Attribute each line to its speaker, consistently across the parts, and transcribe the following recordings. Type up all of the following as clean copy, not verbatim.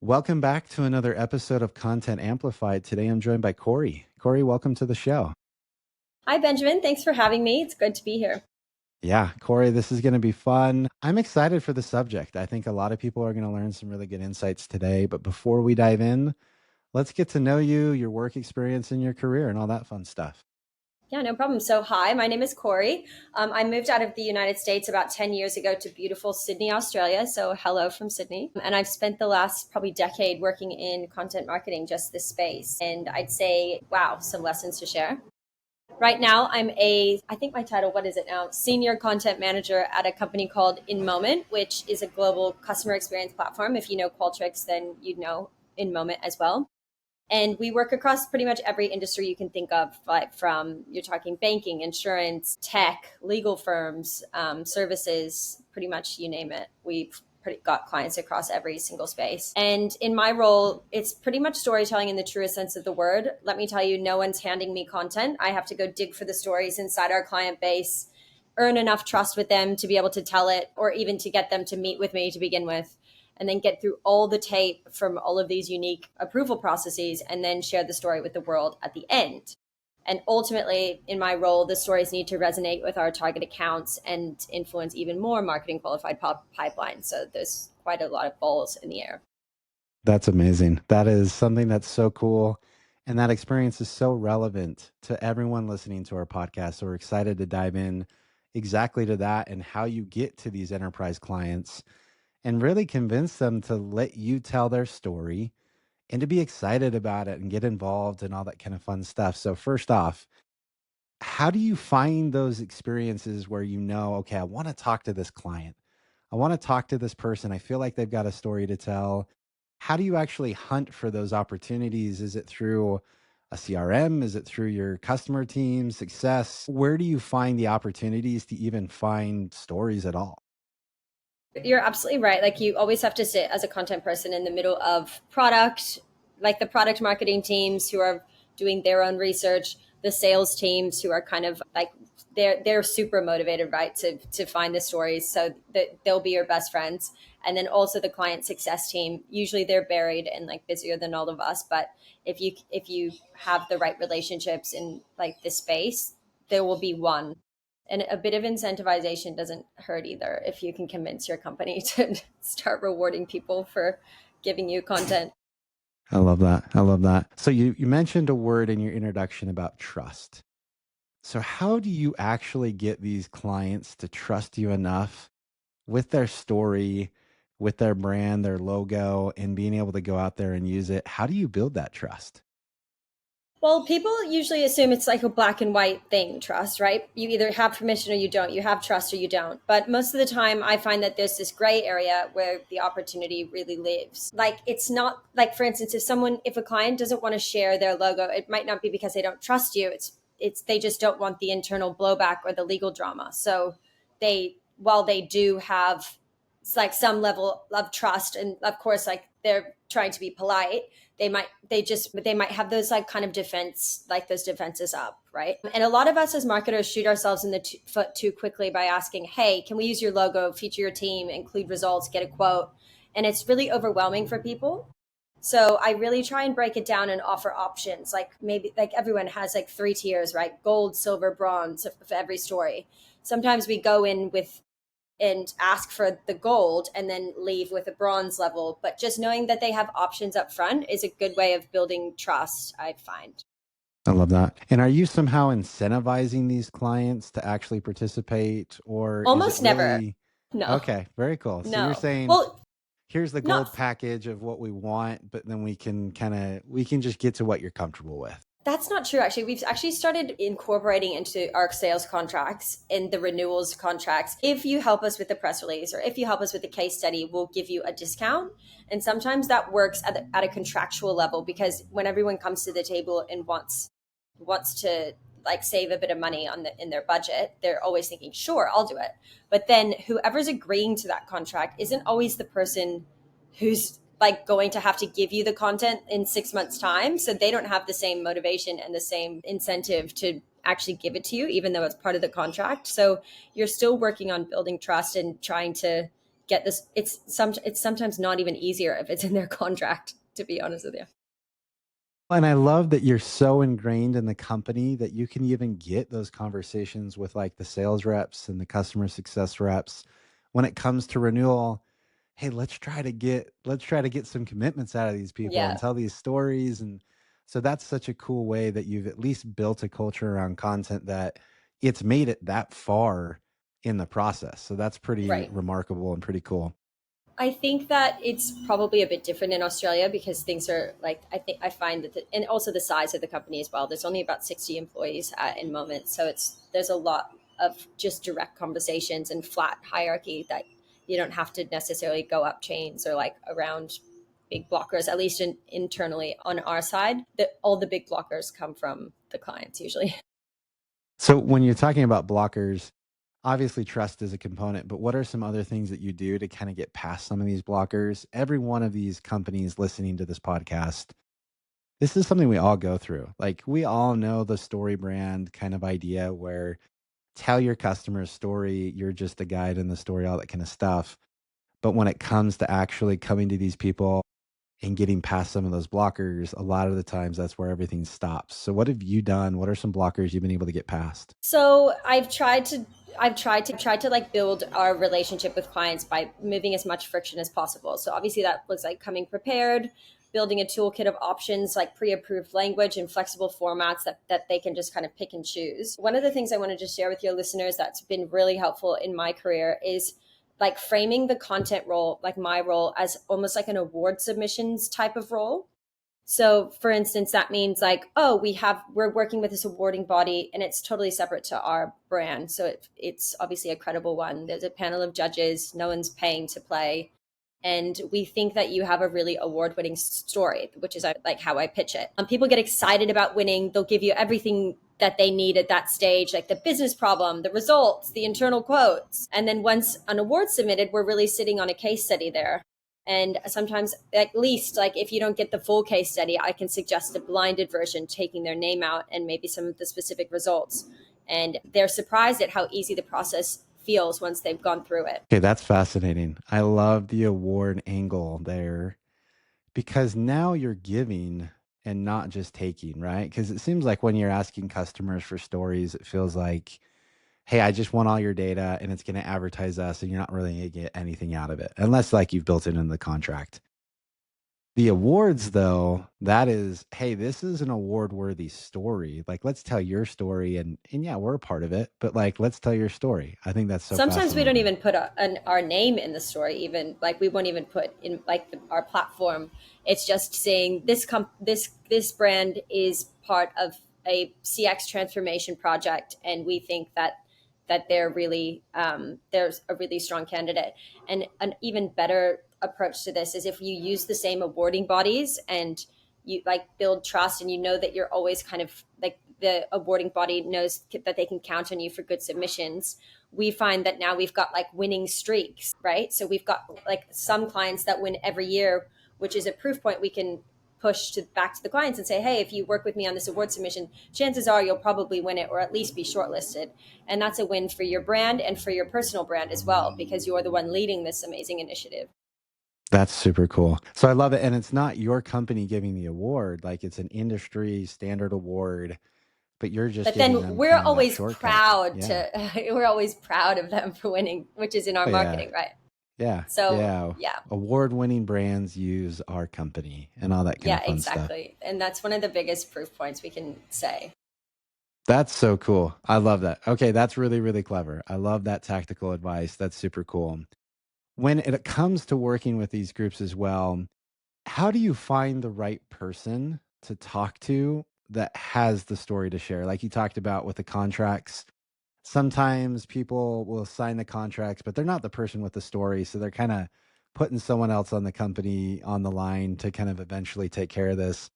Speaker 1: Welcome back to another episode of Content Amplified. Today I'm joined by Cori. Cori, welcome to the show.
Speaker 2: Hi, Benjamin. Thanks for having me. It's good to be here.
Speaker 1: Yeah, Cori, this is going to be fun. I'm excited for the subject. I think a lot of people are going to learn some really good insights today. But before we dive in, let's get to know you, your work experience, and your career and all that fun stuff.
Speaker 2: Yeah, no problem. So, hi, my name is Cori. I moved out of the United States about 10 years ago to beautiful Sydney, Australia. So, hello from Sydney. And I've spent the last probably decade working in content marketing, just this space. And I'd say, wow, some lessons to share. Right now, I think my title, what is it now? Senior content manager at a company called InMoment, which is a global customer experience platform. If you know Qualtrics, then you'd know InMoment as well. And we work across pretty much every industry you can think of, like from you're talking banking, insurance, tech, legal firms, services, pretty much you name it. We've got clients across every single space. And in my role, it's pretty much storytelling in the truest sense of the word. Let me tell you, no one's handing me content. I have to go dig for the stories inside our client base, earn enough trust with them to be able to tell it, or even to get them to meet with me to begin with, and then get through all the tape from all of these unique approval processes and then share the story with the world at the end. And ultimately, in my role, the stories need to resonate with our target accounts and influence even more marketing qualified pipelines. So there's quite a lot of balls in the air.
Speaker 1: That's amazing. That is something that's so cool. And that experience is so relevant to everyone listening to our podcast. So we're excited to dive in exactly to that and how you get to these enterprise clients and really convince them to let you tell their story and to be excited about it and get involved and all that kind of fun stuff. So, first off, how do you find those experiences where you know, okay, I want to talk to this client? I want to talk to this person. I feel like they've got a story to tell. How do you actually hunt for those opportunities? Is it through a CRM? Is it through your customer team success? Where do you find the opportunities to even find stories at all?
Speaker 2: You're absolutely right. Like you always have to sit as a content person in the middle of product, like the product marketing teams who are doing their own research, the sales teams who are kind of like they're super motivated, right, to find the stories so that they'll be your best friends. And then also the client success team. Usually they're buried and like busier than all of us, but if you have the right relationships in like this space, there will be one, and a bit of incentivization doesn't hurt either if you can convince your company to start rewarding people for giving you content.
Speaker 1: I love that. I love that. So you mentioned a word in your introduction about trust. So how do you actually get these clients to trust you enough with their story, with their brand, their logo, and being able to go out there and use it? How do you build that trust?
Speaker 2: Well, people usually assume it's like a black and white thing, trust, right? You either have permission or you don't. You have trust or you don't. But most of the time, I find that there's this gray area where the opportunity really lives. Like, it's not like, for instance, if a client doesn't want to share their logo, it might not be because they don't trust you. They just don't want the internal blowback or the legal drama. So while they do have it's like some level of trust, and of course, like they're trying to be polite, they might have those like kind of those defenses up, right? And a lot of us as marketers shoot ourselves in the foot too quickly by asking, hey, can we use your logo, feature your team, include results, get a quote? And it's really overwhelming for people. So I really try and break it down and offer options. Like maybe like everyone has like three tiers, right? Gold, silver, bronze for every story. Sometimes we go in with and ask for the gold and then leave with a bronze level. But just knowing that they have options up front is a good way of building trust, I find.
Speaker 1: I love that. And are you somehow incentivizing these clients to actually participate, or is it
Speaker 2: Almost never.
Speaker 1: really
Speaker 2: No,
Speaker 1: okay? Very cool. So you're
Speaker 2: no.
Speaker 1: saying
Speaker 2: Well,
Speaker 1: here's the gold
Speaker 2: not
Speaker 1: package of what we want, but then we can just get to what you're comfortable with.
Speaker 2: That's not true, actually. We've actually started incorporating into our sales contracts in the renewals contracts. If you help us with the press release or if you help us with the case study, we'll give you a discount. And sometimes that works at a contractual level, because when everyone comes to the table and wants to like save a bit of money in their budget, they're always thinking, sure, I'll do it. But then whoever's agreeing to that contract isn't always the person who's like going to have to give you the content in 6 months time, so they don't have the same motivation and the same incentive to actually give it to you, even though it's part of the contract. So you're still working on building trust and trying to get this. It's sometimes not even easier if it's in their contract, to be honest with you.
Speaker 1: And I love that you're so ingrained in the company that you can even get those conversations with like the sales reps and the customer success reps when it comes to renewal. Hey, let's try to get some commitments out of these people and
Speaker 2: Yeah.
Speaker 1: tell these stories. And so that's such a cool way that you've at least built a culture around content that it's made it that far in the process. So that's pretty
Speaker 2: Right.
Speaker 1: remarkable and pretty cool.
Speaker 2: I think that it's probably a bit different in Australia because things are like I find that and also the size of the company as well. There's only about 60 employees at InMoment, so there's a lot of just direct conversations and flat hierarchy that you don't have to necessarily go up chains or like around big blockers. At least internally on our side, that all the big blockers come from the clients usually.
Speaker 1: So when you're talking about blockers, obviously trust is a component, but what are some other things that you do to kind of get past some of these blockers? Every one of these companies listening to this podcast, this is something we all go through. Like we all know the story brand kind of idea where tell your customer's story, you're just the guide in the story, all that kind of stuff. But when it comes to actually coming to these people and getting past some of those blockers, a lot of the times that's where everything stops. So what have you done? What are some blockers you've been able to get past?
Speaker 2: So I've tried to like build our relationship with clients by moving as much friction as possible. So obviously that looks like coming prepared, building a toolkit of options like pre-approved language and flexible formats that they can just kind of pick and choose. One of the things I wanted to share with your listeners that's been really helpful in my career is like framing the content role, like my role, as almost like an award submissions type of role. So, for instance, that means like, oh, we're working with this awarding body, and it's totally separate to our brand. So it's obviously a credible one. There's a panel of judges. No one's paying to play, and we think that you have a really award-winning story, which is like how I pitch it. People get excited about winning. They'll give you everything that they need at that stage, like the business problem, the results, the internal quotes, and then once an award submitted, we're really sitting on a case study there. And sometimes, at least, like if you don't get the full case study, I can suggest a blinded version, taking their name out and maybe some of the specific results. And they're surprised at how easy the process feels once they've gone through it.
Speaker 1: Okay, that's fascinating. I love the award angle there because now you're giving and not just taking, right? Because it seems like when you're asking customers for stories, it feels like, hey, I just want all your data and it's going to advertise us and you're not really going to get anything out of it unless like you've built it in the contract. The awards, though, that is, hey, this is an award-worthy story. Like, let's tell your story, and yeah, we're a part of it, but like, let's tell your story. I think that's so
Speaker 2: Sometimes we don't
Speaker 1: fascinating.
Speaker 2: even put our name in the story, even like we won't even put in like our platform. It's just saying this brand is part of a CX transformation project, and we think that they're really there's a really strong candidate. And an even better approach to this is if you use the same awarding bodies and you like build trust, and you know that you're always kind of like the awarding body knows that they can count on you for good submissions. We find that now we've got like winning streaks, right? So we've got like some clients that win every year, which is a proof point we can push to back to the clients and say, hey, if you work with me on this award submission, chances are you'll probably win it or at least be shortlisted. And that's a win for your brand and for your personal brand as well, because you're the one leading this amazing initiative.
Speaker 1: That's super cool. So I love it, and it's not your company giving the award, like it's an industry standard award, but you're just
Speaker 2: But
Speaker 1: giving
Speaker 2: then
Speaker 1: them
Speaker 2: we're
Speaker 1: kind of that
Speaker 2: always
Speaker 1: shortcut.
Speaker 2: proud
Speaker 1: Yeah.
Speaker 2: to we're always proud of them for winning, which is in our
Speaker 1: Oh, yeah.
Speaker 2: marketing, right?
Speaker 1: Yeah.
Speaker 2: So
Speaker 1: Yeah.
Speaker 2: yeah.
Speaker 1: Award-winning brands use our company and all that kind
Speaker 2: Yeah,
Speaker 1: of fun stuff.
Speaker 2: exactly. And that's one of the biggest proof points we can say.
Speaker 1: That's so cool. I love that. Okay, that's really, really clever. I love that tactical advice. That's super cool. When it comes to working with these groups as well, how do you find the right person to talk to that has the story to share? Like you talked about with the contracts, sometimes people will sign the contracts, but they're not the person with the story. So they're kind of putting someone else on the company on the line to kind of eventually take care of this.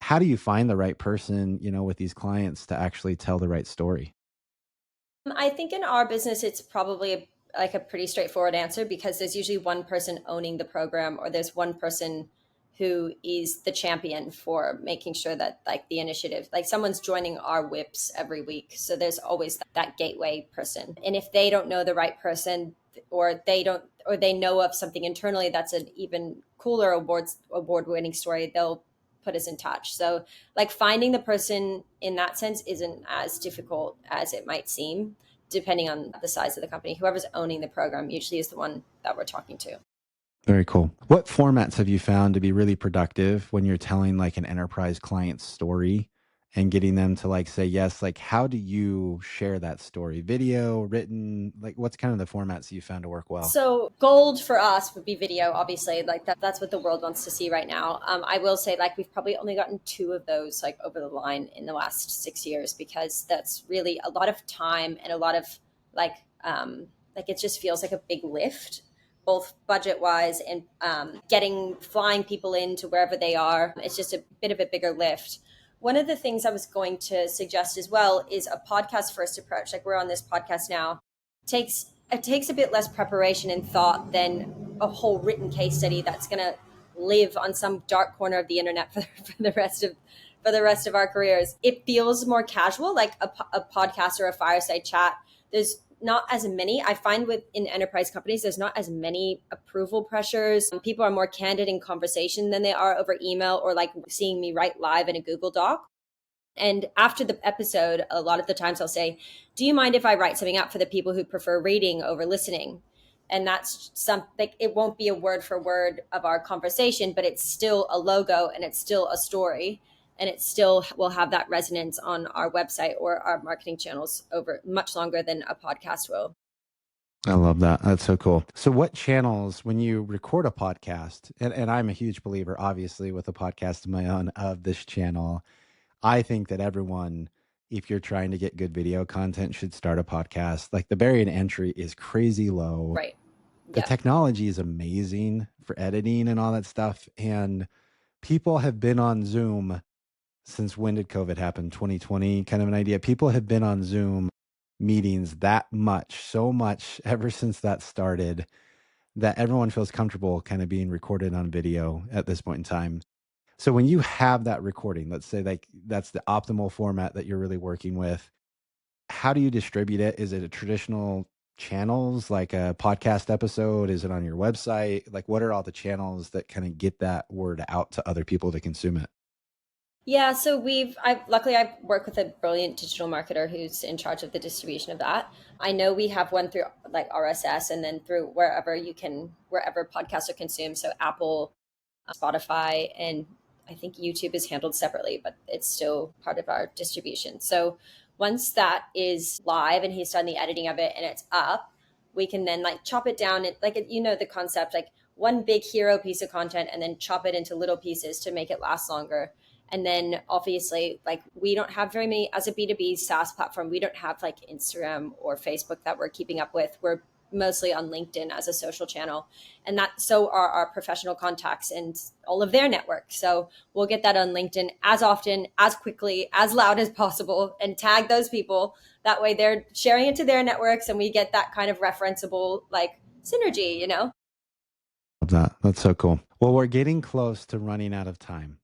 Speaker 1: How do you find the right person, with these clients to actually tell the right story?
Speaker 2: I think in our business, it's probably like a pretty straightforward answer because there's usually one person owning the program, or there's one person who is the champion for making sure that like the initiative, like someone's joining our whips every week. So there's always that gateway person. And if they don't know the right person, or they don't, or they know of something internally that's an even cooler award winning story, they'll put us in touch. So like finding the person in that sense isn't as difficult as it might seem, depending on the size of the company. Whoever's owning the program usually is the one that we're talking to.
Speaker 1: Very cool. What formats have you found to be really productive when you're telling like an enterprise client story and getting them to like say yes? Like, how do you share that story? Video, written? Like, what's kind of the formats you found to work well?
Speaker 2: So gold for us would be video, obviously. Like that's what the world wants to see right now. I will say, like we've probably only gotten two of those like over the line in the last 6 years, because that's really a lot of time and a lot of like like it just feels like a big lift, both budget wise and getting flying people into wherever they are. It's just a bit of a bigger lift. One of the things I was going to suggest as well is a podcast first approach. Like we're on this podcast now, takes it takes a bit less preparation and thought than a whole written case study that's going to live on some dark corner of the internet for the rest of our careers. It feels more casual, like a podcast or a fireside chat. There's not as many. I find with in enterprise companies, there's not as many approval pressures. People are more candid in conversation than they are over email or like seeing me write live in a Google Doc. And after the episode, a lot of the times I'll say, do you mind if I write something up for the people who prefer reading over listening? And that's something, it won't be a word for word of our conversation, but it's still a logo and it's still a story. And it still will have that resonance on our website or our marketing channels over much longer than a podcast will.
Speaker 1: I love that. That's so cool. So, what channels, when you record a podcast, and I'm a huge believer, obviously, with a podcast of my own of this channel, I think that everyone, if you're trying to get good video content, should start a podcast. Like the barrier to entry is crazy low.
Speaker 2: Right.
Speaker 1: The
Speaker 2: Yeah.
Speaker 1: technology is amazing for editing and all that stuff. And people have been on Zoom since when did COVID happen? 2020, kind of an idea. People have been on Zoom meetings that much, so much ever since that started, that everyone feels comfortable kind of being recorded on video at this point in time. So when you have that recording, let's say like that's the optimal format that you're really working with, how do you distribute it? Is it a traditional channels like a podcast episode? Is it on your website? Like what are all the channels that kind of get that word out to other people to consume it?
Speaker 2: Yeah, so I work with a brilliant digital marketer who's in charge of the distribution of that. I know we have one through like RSS and then through wherever podcasts are consumed. So Apple, Spotify, and I think YouTube is handled separately, but it's still part of our distribution. So once that is live and he's done the editing of it and it's up, we can then like chop it down and like the concept, like one big hero piece of content and then chop it into little pieces to make it last longer. And then obviously, like we don't have very many as a B2B SaaS platform. We don't have like Instagram or Facebook that we're keeping up with. We're mostly on LinkedIn as a social channel. And that so are our professional contacts and all of their network. So we'll get that on LinkedIn as often, as quickly, as loud as possible and tag those people. That way they're sharing it to their networks and we get that kind of referenceable like synergy.
Speaker 1: Love that. That's so cool. Well, we're getting close to running out of time.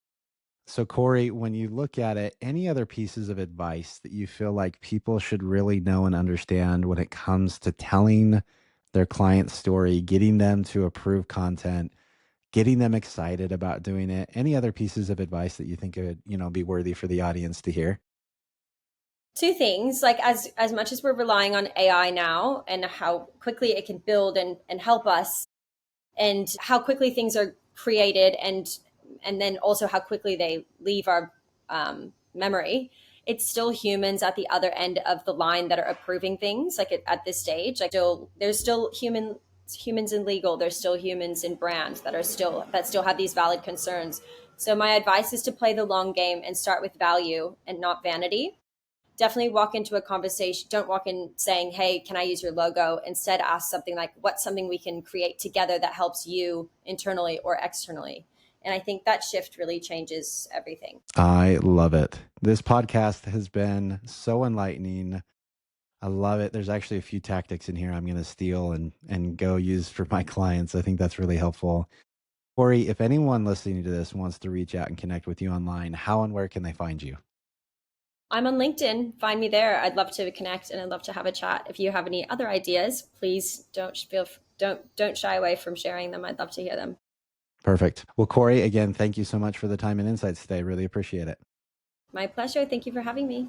Speaker 1: So, Cori, when you look at it, any other pieces of advice that you feel like people should really know and understand when it comes to telling their client story, getting them to approve content, getting them excited about doing it? Any other pieces of advice that you think would, be worthy for the audience to hear?
Speaker 2: Two things, like as much as we're relying on AI now and how quickly it can build and help us and how quickly things are created and then also how quickly they leave our memory, it's still humans at the other end of the line that are approving things like at this stage. Like there's still humans in legal, there's still humans in brand that still have these valid concerns. So my advice is to play the long game and start with value and not vanity. Definitely walk into a conversation. Don't walk in saying, hey, can I use your logo? Instead, ask something like, what's something we can create together that helps you internally or externally? And I think that shift really changes everything.
Speaker 1: I love it. This podcast has been so enlightening. I love it. There's actually a few tactics in here I'm going to steal and go use for my clients. I think that's really helpful. Cori, if anyone listening to this wants to reach out and connect with you online, how and where can they find you?
Speaker 2: I'm on LinkedIn. Find me there. I'd love to connect and I'd love to have a chat. If you have any other ideas, please don't shy away from sharing them. I'd love to hear them.
Speaker 1: Perfect. Well, Cori, again, thank you so much for the time and insights today. Really appreciate it.
Speaker 2: My pleasure. Thank you for having me.